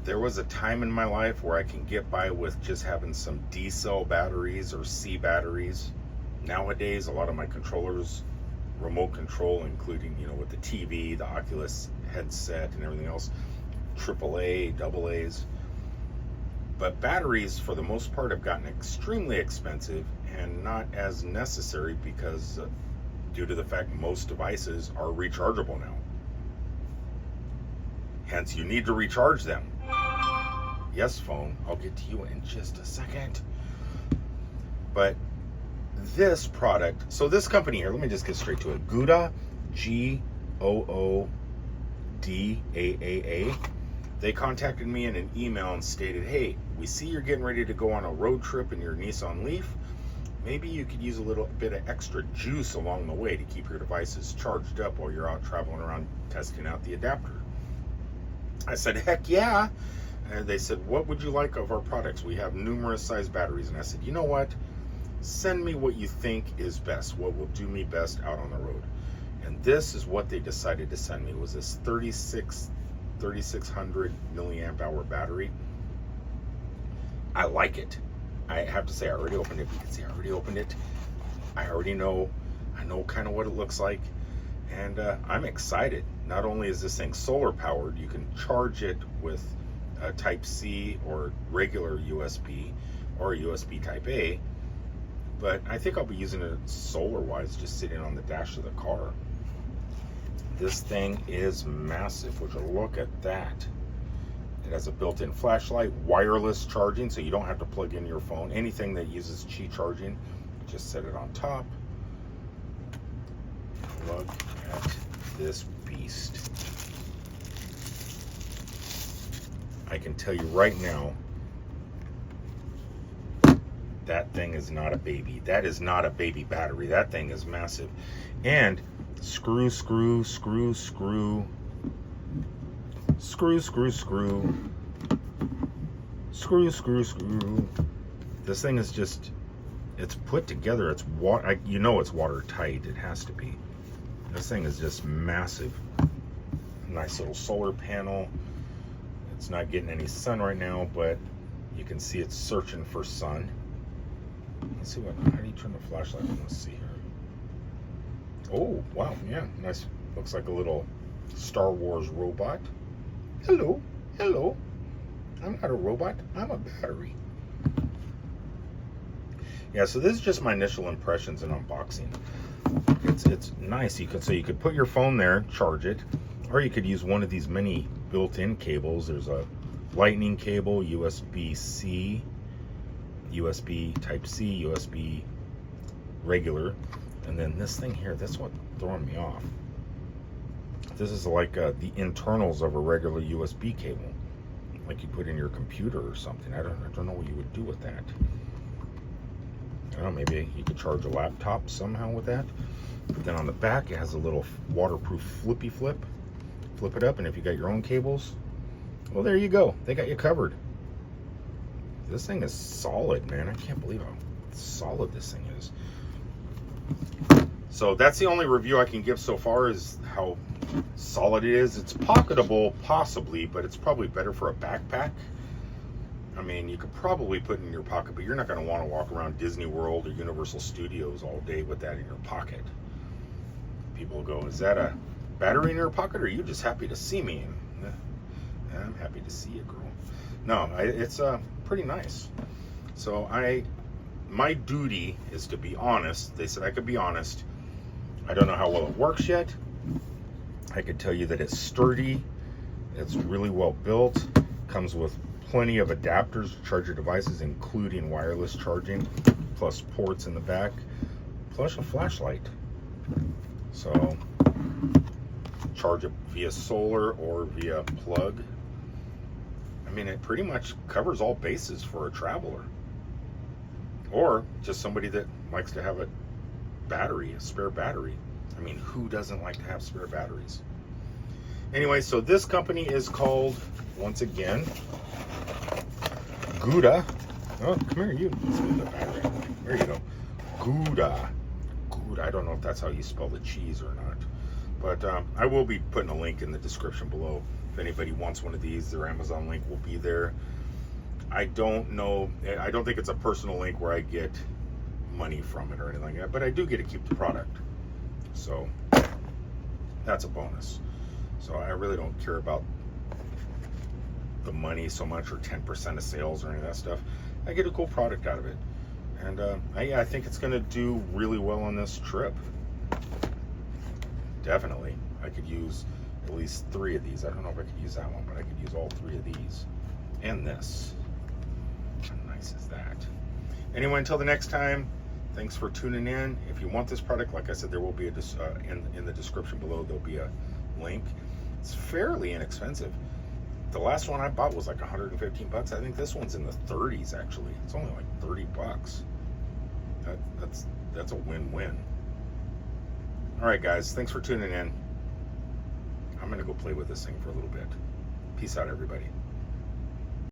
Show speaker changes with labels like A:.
A: there was a time in my life where I can get by with just having some D cell batteries or C batteries. Nowadays, a lot of my controllers, remote control, including, with the TV, the Oculus headset and everything else, AAA, AA's. But batteries, for the most part, have gotten extremely expensive and not as necessary because due to the fact most devices are rechargeable now. Hence, you need to recharge them. Yes, phone, I'll get to you in just a second. But this product, so this company here, let me just get straight to it. Goodaaa, Goodaaa. They contacted me in an email and stated, hey, we see you're getting ready to go on a road trip in your Nissan Leaf. Maybe you could use a little bit of extra juice along the way to keep your devices charged up while you're out traveling around testing out the adapter. I said, heck yeah. And they said, what would you like of our products? We have numerous size batteries. And I said, you know what? Send me what you think is best, what will do me best out on the road. And this is what they decided to send me. It was this 3600 milliamp hour battery. I like it. I have to say, I already opened it. You can see I already opened it. I already know. I know kind of what it looks like. And I'm excited. Not only is this thing solar powered, you can charge it with a Type C or regular USB or a USB Type A. But I think I'll be using it solar wise, just sitting on the dash of the car. This thing is massive. Would you look at that? It has a built-in flashlight, wireless charging, so you don't have to plug in your phone. Anything that uses Qi charging, just set it on top. Look at this beast. I can tell you right now, that thing is not a baby. That is not a baby battery. That thing is massive. And screw. This thing is just, it's put together. It's water. It's watertight. It has to be. This thing is just massive. Nice little solar panel. It's not getting any sun right now, but you can see it's searching for sun. Let's see how do you turn the flashlight on? Let's see here. Oh, wow, yeah, nice. Looks like a little Star Wars robot. Hello. I'm not a robot, I'm a battery. Yeah, so this is just my initial impressions and unboxing. It's nice. You could put your phone there, charge it, or you could use one of these many built-in cables. There's a lightning cable, USB-C, USB Type-C, USB regular, and then this thing here, that's what's throwing me off. This is like the internals of a regular USB cable, like you put in your computer or something. I don't know what you would do with that. I don't know, maybe you could charge a laptop somehow with that. But then on the back, it has a little waterproof flippy flip. Flip it up, and if you got your own cables, well, there you go. They got you covered. This thing is solid, man. I can't believe how solid this thing is. So that's the only review I can give so far, is how solid it is. It's pocketable, possibly, but it's probably better for a backpack. I mean, you could probably put it in your pocket, but you're not going to want to walk around Disney World or Universal Studios all day with that in your pocket. People go, is that a battery in your pocket, or are you just happy to see me? And I'm happy to see you, girl. No, it's pretty nice. So my duty is to be honest. They said I could be honest. I don't know how well it works yet. I could tell you that it's sturdy. It's really well built. Comes with plenty of adapters to charge your devices, including wireless charging, plus ports in the back, plus a flashlight. So charge it via solar or via plug. I mean, it pretty much covers all bases for a traveler, or just somebody that likes to have a battery, a spare battery. I mean, who doesn't like to have spare batteries? Anyway, so this company is called, once again, Goodaaa. Oh, come here, you. Let's move the battery. There you go. Goodaaa. I don't know if that's how you spell the cheese or not, but I will be putting a link in the description below If anybody wants one of these, their Amazon link will be there. I don't know, I don't think it's a personal link where I get money from it or anything like that, but I do get to keep the product. So that's a bonus. So I really don't care about the money so much, or 10% of sales or any of that stuff. I get a cool product out of it. And I think it's going to do really well on this trip. Definitely. I could use at least 3 of these. I don't know if I could use that one, but I could use all 3 of these. And this. How nice is that? Anyway, until the next time, thanks for tuning in. If you want this product, like I said, there will be in the description below, there'll be a link. It's fairly inexpensive. The last one I bought was like 115 bucks. I think this one's in the 30s actually. It's only like 30 bucks. That's a win-win. All right, guys, thanks for tuning in. I'm gonna go play with this thing for a little bit. Peace out, everybody.